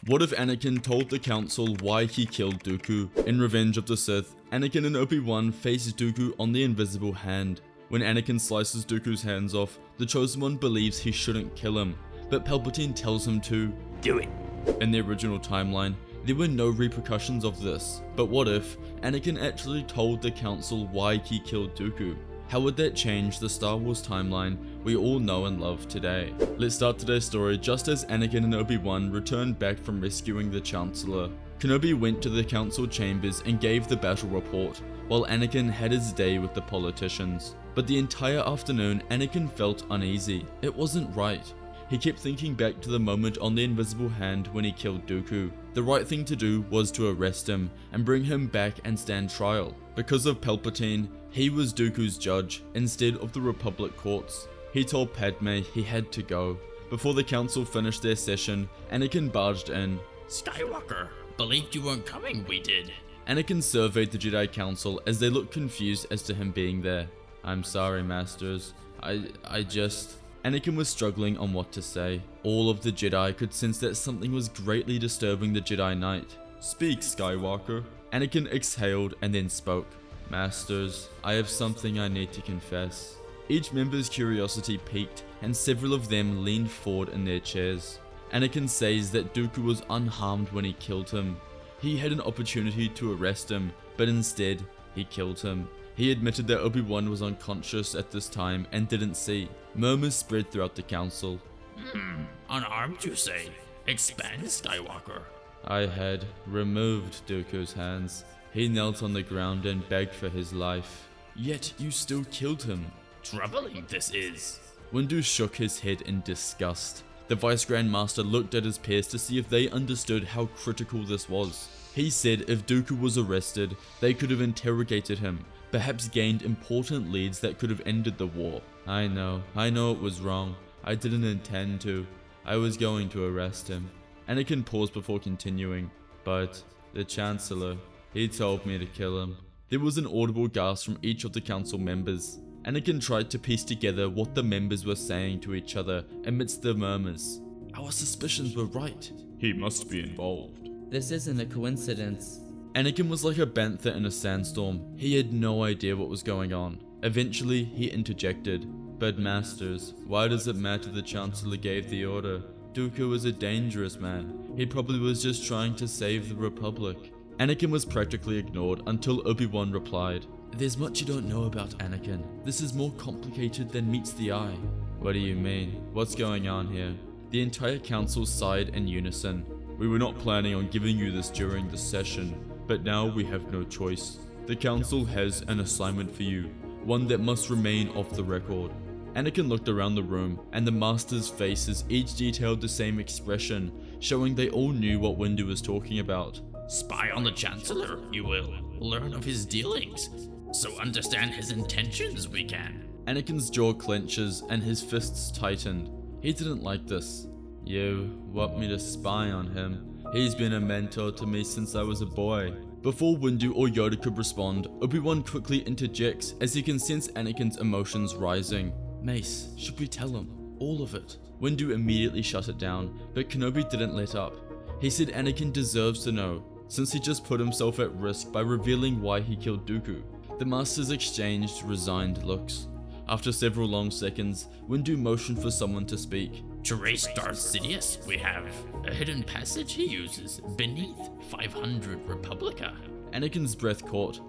What if Anakin told the council why he killed Dooku? In Revenge of the Sith, Anakin and Obi-Wan face Dooku on the invisible hand. When Anakin slices Dooku's hands off, the Chosen One believes he shouldn't kill him, but Palpatine tells him to do it. In the original timeline, there were no repercussions of this, but what if Anakin actually told the council why he killed Dooku? How would that change the Star Wars timeline we all know and love today? Let's start today's story just as Anakin and Obi-Wan returned back from rescuing the Chancellor. Kenobi went to the council chambers and gave the battle report, while Anakin had his day with the politicians. But the entire afternoon, Anakin felt uneasy. It wasn't right. He kept thinking back to the moment on the invisible hand when he killed Dooku. The right thing to do was to arrest him and bring him back and stand trial. Because of Palpatine, he was Dooku's judge instead of the Republic courts. He told Padme he had to go. Before the council finished their session, Anakin barged in. Skywalker, believed you weren't coming, we did. Anakin surveyed the Jedi Council as they looked confused as to him being there. I'm sorry, Masters. Anakin was struggling on what to say. All of the Jedi could sense that something was greatly disturbing the Jedi Knight. Speak, Skywalker. Anakin exhaled and then spoke. Masters, I have something I need to confess. Each member's curiosity piqued and several of them leaned forward in their chairs. Anakin says that Dooku was unharmed when he killed him. He had an opportunity to arrest him, but instead, he killed him. He admitted that Obi-Wan was unconscious at this time and didn't see. Murmurs spread throughout the council. Unarmed, you say? Expand, Skywalker. I had removed Dooku's hands. He knelt on the ground and begged for his life. Yet you still killed him. Troubling this is. Windu shook his head in disgust. The Vice Grand Master looked at his peers to see if they understood how critical this was. He said if Dooku was arrested, they could have interrogated him, perhaps gained important leads that could have ended the war. I know it was wrong. I didn't intend to. I was going to arrest him. Anakin paused before continuing. But the Chancellor, he told me to kill him. There was an audible gasp from each of the council members. Anakin tried to piece together what the members were saying to each other amidst the murmurs. Our suspicions were right. He must be involved. This isn't a coincidence. Anakin was like a bantha in a sandstorm. He had no idea what was going on. Eventually, he interjected. But Masters, why does it matter the Chancellor gave the order? Dooku was a dangerous man. He probably was just trying to save the Republic. Anakin was practically ignored until Obi-Wan replied. There's much you don't know about Anakin. This is more complicated than meets the eye. What do you mean? What's going on here? The entire council sighed in unison. We were not planning on giving you this during the session, but now we have no choice. The council has an assignment for you, one that must remain off the record. Anakin looked around the room, and the Masters' faces each detailed the same expression, showing they all knew what Windu was talking about. Spy on the Chancellor, you will. Learn of his dealings, so understand his intentions we can. Anakin's jaw clenches and his fists tightened. He didn't like this. You want me to spy on him? He's been a mentor to me since I was a boy. Before Windu or Yoda could respond, Obi-Wan quickly interjects as he can sense Anakin's emotions rising. Mace, should we tell him? All of it. Windu immediately shut it down, but Kenobi didn't let up. He said Anakin deserves to know, since he just put himself at risk by revealing why he killed Dooku. The Masters exchanged resigned looks. After several long seconds, Windu motioned for someone to speak. To race Darth Sidious, we have a hidden passage he uses beneath 500 Republica. Anakin's breath caught.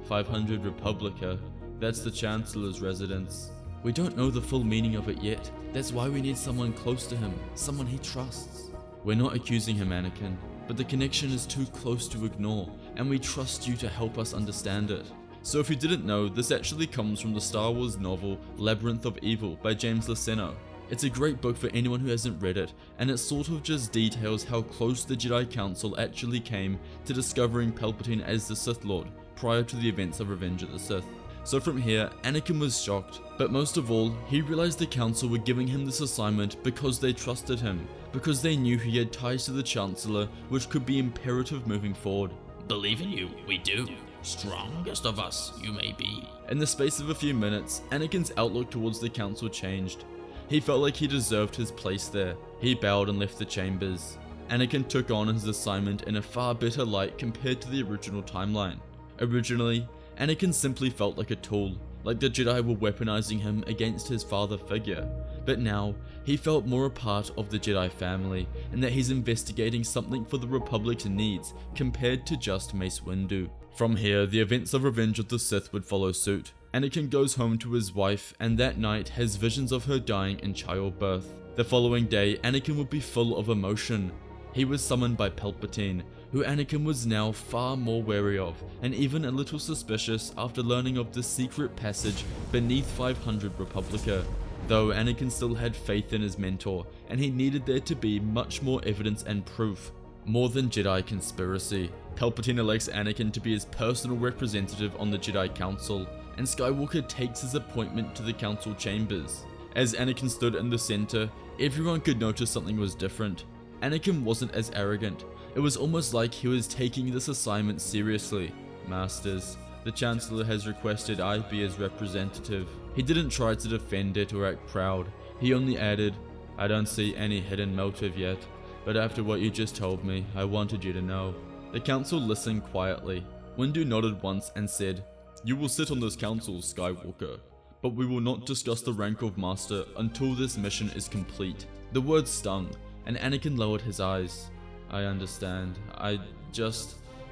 500 Republica. That's the Chancellor's residence. We don't know the full meaning of it yet. That's why we need someone close to him, someone he trusts. We're not accusing him, Anakin, but the connection is too close to ignore, and we trust you to help us understand it. So if you didn't know, this actually comes from the Star Wars novel Labyrinth of Evil by James Luceno. It's a great book for anyone who hasn't read it, and it sort of just details how close the Jedi Council actually came to discovering Palpatine as the Sith Lord prior to the events of Revenge of the Sith. So from here, Anakin was shocked, but most of all, he realized the Council were giving him this assignment because they trusted him, because they knew he had ties to the Chancellor which could be imperative moving forward. Believe in you, we do. Strongest of us, you may be. In the space of a few minutes, Anakin's outlook towards the Council changed. He felt like he deserved his place there. He bowed and left the chambers. Anakin took on his assignment in a far better light compared to the original timeline. Originally, Anakin simply felt like a tool, like the Jedi were weaponizing him against his father figure, but now he felt more a part of the Jedi family and that he's investigating something for the Republic's needs compared to just Mace Windu. From here, the events of Revenge of the Sith would follow suit. Anakin goes home to his wife and that night has visions of her dying in childbirth. The following day, Anakin would be full of emotion. He was summoned by Palpatine, who Anakin was now far more wary of, and even a little suspicious after learning of the secret passage beneath 500 Republica. Though Anakin still had faith in his mentor, and he needed there to be much more evidence and proof. More than Jedi conspiracy, Palpatine elects Anakin to be his personal representative on the Jedi Council, and Skywalker takes his appointment to the Council chambers. As Anakin stood in the center, everyone could notice something was different. Anakin wasn't as arrogant. It was almost like he was taking this assignment seriously. Masters, the Chancellor has requested I be his representative. He didn't try to defend it or act proud. He only added, I don't see any hidden motive yet, but after what you just told me, I wanted you to know. The council listened quietly. Windu nodded once and said, You will sit on this council, Skywalker, but we will not discuss the rank of Master until this mission is complete. The words stung, and Anakin lowered his eyes. I understand.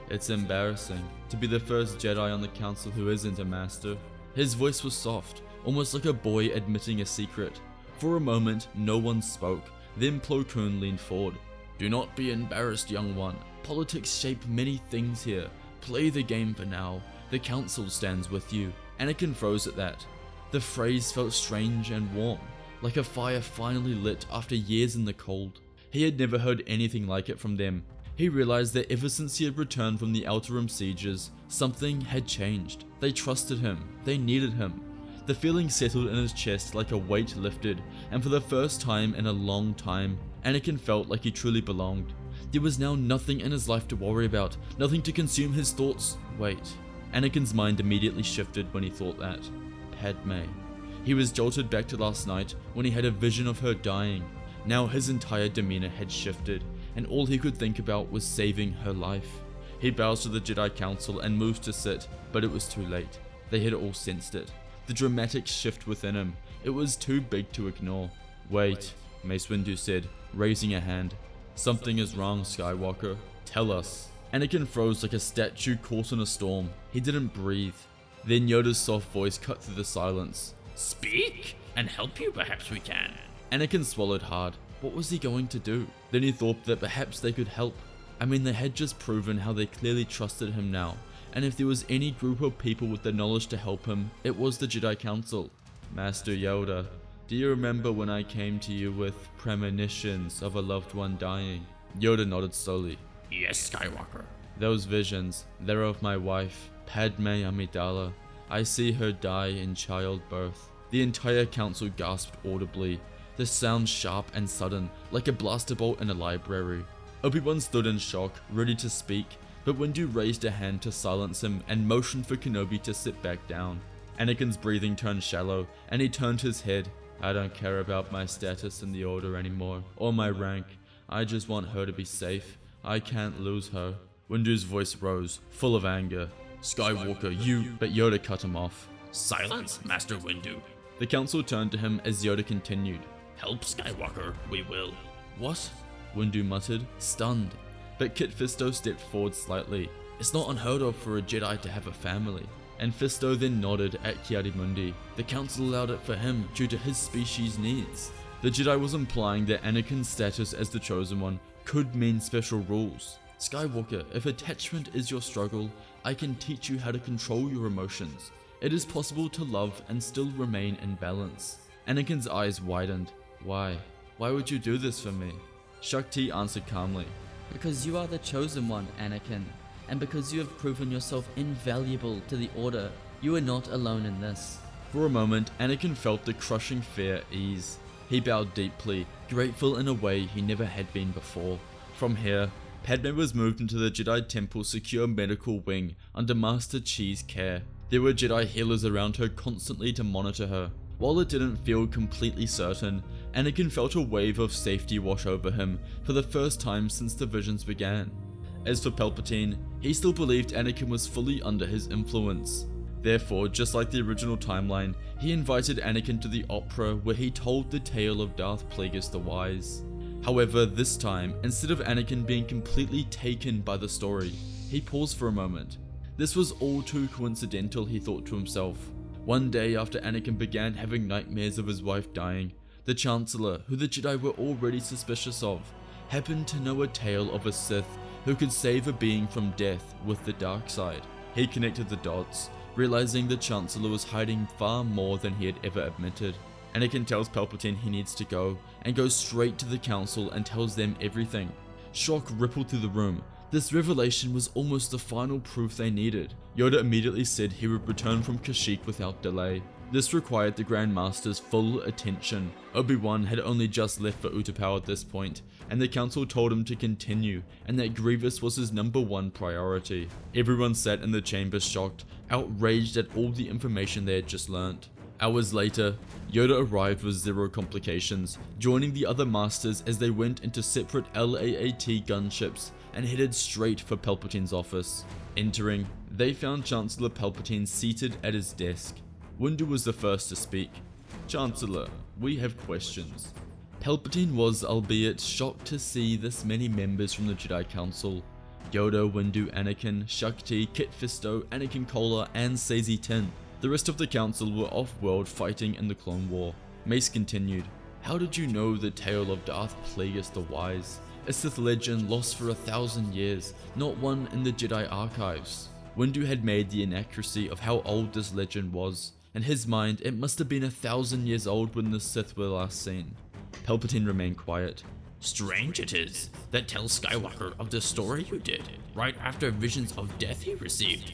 It's embarrassing to be the first Jedi on the council who isn't a master. His voice was soft, almost like a boy admitting a secret. For a moment, no one spoke. Then Plo Koon leaned forward. Do not be embarrassed, young one. Politics shape many things here. Play the game for now. The council stands with you. Anakin froze at that. The phrase felt strange and warm, like a fire finally lit after years in the cold. He had never heard anything like it from them. He realized that ever since he had returned from the Outer Rim sieges, something had changed. They trusted him. They needed him. The feeling settled in his chest like a weight lifted, and for the first time in a long time, Anakin felt like he truly belonged. There was now nothing in his life to worry about, nothing to consume his thoughts. Wait. Anakin's mind immediately shifted when he thought that. Padme. He was jolted back to last night when he had a vision of her dying. Now his entire demeanor had shifted, and all he could think about was saving her life. He bows to the Jedi Council and moves to sit, but it was too late. They had all sensed it. The dramatic shift within him. It was too big to ignore. Wait, Mace Windu said, raising a hand. Something is wrong, Skywalker. Tell us. Anakin froze like a statue caught in a storm. He didn't breathe. Then Yoda's soft voice cut through the silence. Speak, and help you perhaps we can. Anakin swallowed hard. What was he going to do? Then he thought that perhaps they could help. I mean, they had just proven how they clearly trusted him now, and if there was any group of people with the knowledge to help him, it was the Jedi Council. Master Yoda, do you remember when I came to you with premonitions of a loved one dying? Yoda nodded slowly. Yes, Skywalker. Those visions, they're of my wife, Padme Amidala. I see her die in childbirth. The entire council gasped audibly, the sound sharp and sudden, like a blaster bolt in a library. Obi-Wan stood in shock, ready to speak, but Windu raised a hand to silence him and motioned for Kenobi to sit back down. Anakin's breathing turned shallow, and he turned his head. I don't care about my status in the Order anymore, or my rank. I just want her to be safe. I can't lose her. Windu's voice rose, full of anger. Skywalker, you... But Yoda cut him off. Silence, Master Windu. The council turned to him as Yoda continued. Help Skywalker, we will. What? Windu muttered, stunned. But Kit Fisto stepped forward slightly. It's not unheard of for a Jedi to have a family. And Fisto then nodded at Ki-Adi-Mundi. The council allowed it for him due to his species' needs. The Jedi was implying that Anakin's status as the Chosen One could mean special rules. Skywalker, if attachment is your struggle, I can teach you how to control your emotions. It is possible to love and still remain in balance. Anakin's eyes widened. Why? Why would you do this for me? Shakti answered calmly. Because you are the Chosen One, Anakin. And because you have proven yourself invaluable to the Order, you are not alone in this. For a moment, Anakin felt the crushing fear ease. He bowed deeply, grateful in a way he never had been before. From here, Padme was moved into the Jedi Temple's secure medical wing under Master Chi's care. There were Jedi healers around her constantly to monitor her. While it didn't feel completely certain, Anakin felt a wave of safety wash over him for the first time since the visions began. As for Palpatine, he still believed Anakin was fully under his influence. Therefore, just like the original timeline, he invited Anakin to the opera where he told the tale of Darth Plagueis the Wise. However, this time, instead of Anakin being completely taken by the story, he paused for a moment. This was all too coincidental, he thought to himself. One day after Anakin began having nightmares of his wife dying, the Chancellor, who the Jedi were already suspicious of, happened to know a tale of a Sith who could save a being from death with the dark side. He connected the dots, realizing the Chancellor was hiding far more than he had ever admitted. Anakin tells Palpatine he needs to go, and goes straight to the Council and tells them everything. Shock rippled through the room. This revelation was almost the final proof they needed. Yoda immediately said he would return from Kashyyyk without delay. This required the Grand Master's full attention. Obi-Wan had only just left for Utapau at this point, and the Council told him to continue, and that Grievous was his #1 priority. Everyone sat in the chamber shocked, outraged at all the information they had just learnt. Hours later, Yoda arrived with zero complications, joining the other Masters as they went into separate LAAT gunships and headed straight for Palpatine's office. Entering, they found Chancellor Palpatine seated at his desk. Windu was the first to speak. "Chancellor, we have questions." Palpatine was, albeit, shocked to see this many members from the Jedi Council. Yoda, Windu, Anakin, Shakti, Kit Fisto, Anakin Cola, and Saesee Tin. The rest of the council were off-world fighting in the Clone War. Mace continued, "How did you know the tale of Darth Plagueis the Wise? A Sith legend lost for 1,000 years, not one in the Jedi archives." Windu had made the inaccuracy of how old this legend was. In his mind, it must have been 1,000 years old when the Sith were last seen. Palpatine remained quiet. Strange it is that tells Skywalker of the story you did, right after visions of death he received.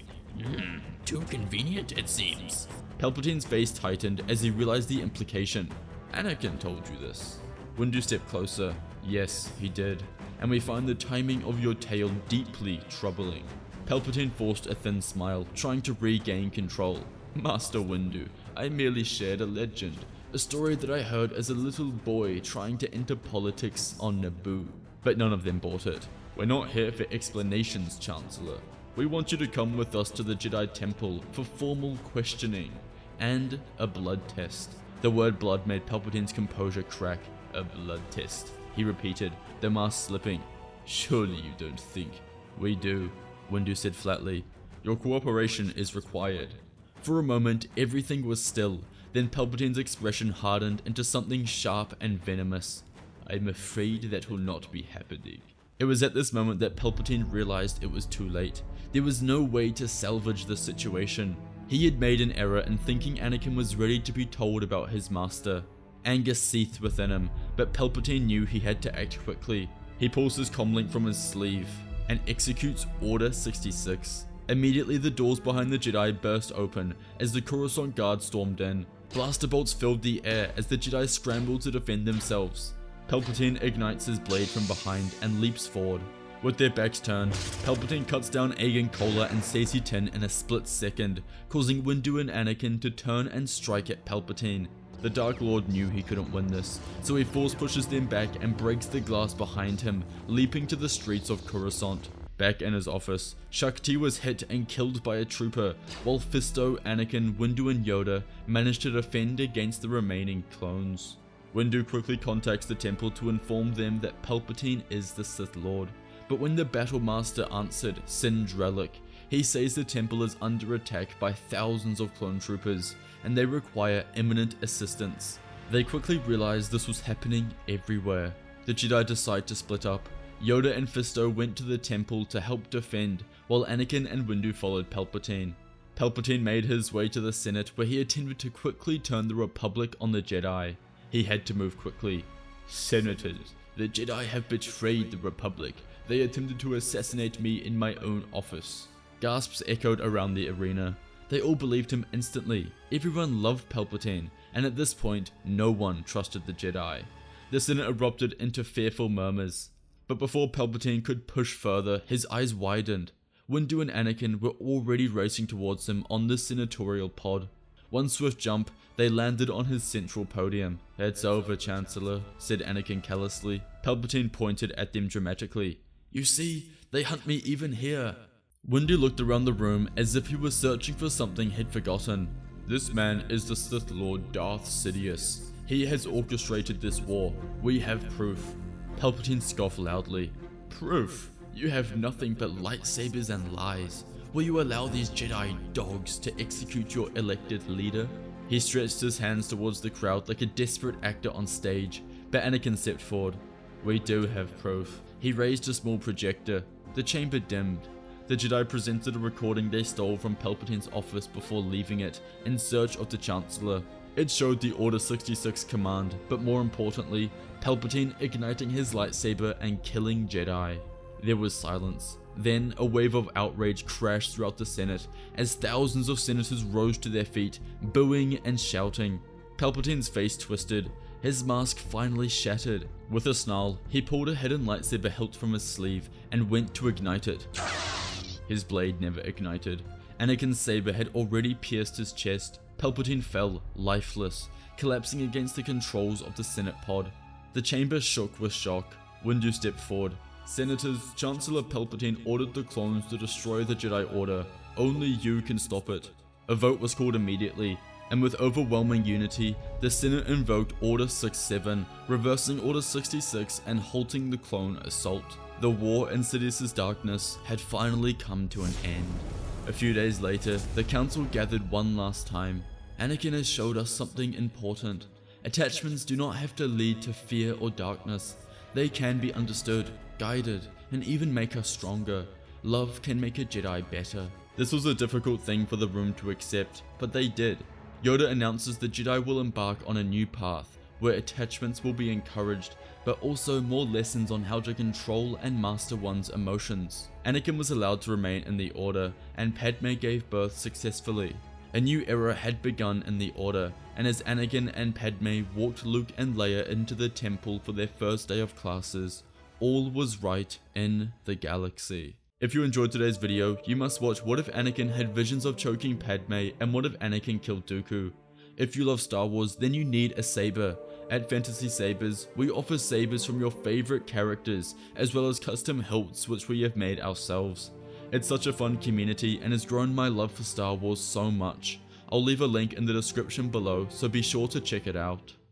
Too convenient, it seems. Palpatine's face tightened as he realized the implication. "Anakin told you this." Windu stepped closer. "Yes, he did. And we find the timing of your tale deeply troubling." Palpatine forced a thin smile, trying to regain control. "Master Windu, I merely shared a legend. A story that I heard as a little boy trying to enter politics on Naboo. But none of them bought it. We're not here for explanations, Chancellor. We want you to come with us to the Jedi Temple for formal questioning and a blood test." The word blood made Palpatine's composure crack. "A blood test," he repeated, the mask slipping. "Surely you don't think." "We do," Windu said flatly. "Your cooperation is required." For a moment, everything was still. Then Palpatine's expression hardened into something sharp and venomous. "I'm afraid that will not be happening." It was at this moment that Palpatine realized it was too late. There was no way to salvage the situation. He had made an error in thinking Anakin was ready to be told about his master. Anger seethed within him, but Palpatine knew he had to act quickly. He pulls his comlink from his sleeve and executes Order 66. Immediately the doors behind the Jedi burst open as the Coruscant Guard stormed in. Blaster bolts filled the air as the Jedi scrambled to defend themselves. Palpatine ignites his blade from behind and leaps forward. With their backs turned, Palpatine cuts down Anakin Cola and Saesee Tin in a split second, causing Windu and Anakin to turn and strike at Palpatine. The Dark Lord knew he couldn't win this, so he force pushes them back and breaks the glass behind him, leaping to the streets of Coruscant. Back in his office, Shakti was hit and killed by a trooper, while Fisto, Anakin, Windu and Yoda managed to defend against the remaining clones. Windu quickly contacts the temple to inform them that Palpatine is the Sith Lord, but when the Battle Master answered, Singe Relic, he says the temple is under attack by thousands of clone troopers, and they require imminent assistance. They quickly realize this was happening everywhere. The Jedi decide to split up. Yoda and Fisto went to the temple to help defend, while Anakin and Windu followed Palpatine. Palpatine made his way to the Senate, where he attempted to quickly turn the Republic on the Jedi. He had to move quickly. "Senators, the Jedi have betrayed the Republic. They attempted to assassinate me in my own office." Gasps echoed around the arena. They all believed him instantly. Everyone loved Palpatine, and at this point, no one trusted the Jedi. The Senate erupted into fearful murmurs. But before Palpatine could push further, his eyes widened. Windu and Anakin were already racing towards him on the senatorial pod. One swift jump, they landed on his central podium. "It's over, Chancellor," said Anakin callously. Palpatine pointed at them dramatically. "You see, they hunt me even here." Windu looked around the room as if he was searching for something he'd forgotten. "This man is the Sith Lord Darth Sidious. He has orchestrated this war. We have proof." Palpatine scoffed loudly. "Proof? You have nothing but lightsabers and lies. Will you allow these Jedi dogs to execute your elected leader?" He stretched his hands towards the crowd like a desperate actor on stage, but Anakin stepped forward. "We do have proof." He raised a small projector. The chamber dimmed. The Jedi presented a recording they stole from Palpatine's office before leaving it in search of the Chancellor. It showed the Order 66 command, but more importantly, Palpatine igniting his lightsaber and killing Jedi. There was silence. Then, a wave of outrage crashed throughout the Senate as thousands of senators rose to their feet, booing and shouting. Palpatine's face twisted. His mask finally shattered. With a snarl, he pulled a hidden lightsaber hilt from his sleeve and went to ignite it. His blade never ignited. Anakin's saber had already pierced his chest. Palpatine fell, lifeless, collapsing against the controls of the Senate pod. The chamber shook with shock. Windu stepped forward. "Senators, Chancellor Palpatine ordered the clones to destroy the Jedi Order. Only you can stop it." A vote was called immediately, and with overwhelming unity, the Senate invoked Order 67, reversing Order 66 and halting the clone assault. The war in Sidious's darkness had finally come to an end. A few days later, the council gathered one last time. "Anakin has showed us something important. Attachments do not have to lead to fear or darkness. They can be understood, guided, and even make us stronger. Love can make a Jedi better." This was a difficult thing for the room to accept, but they did. Yoda announces the Jedi will embark on a new path, where attachments will be encouraged, but also more lessons on how to control and master one's emotions. Anakin was allowed to remain in the Order, and Padme gave birth successfully. A new era had begun in the Order, and as Anakin and Padme walked Luke and Leia into the temple for their first day of classes, all was right in the galaxy. If you enjoyed today's video, you must watch What If Anakin Had Visions of Choking Padme and What If Anakin Killed Dooku. If you love Star Wars, then you need a saber. At Fantasy Sabers, we offer sabers from your favorite characters, as well as custom hilts which we have made ourselves. It's such a fun community and has grown my love for Star Wars so much. I'll leave a link in the description below, so be sure to check it out.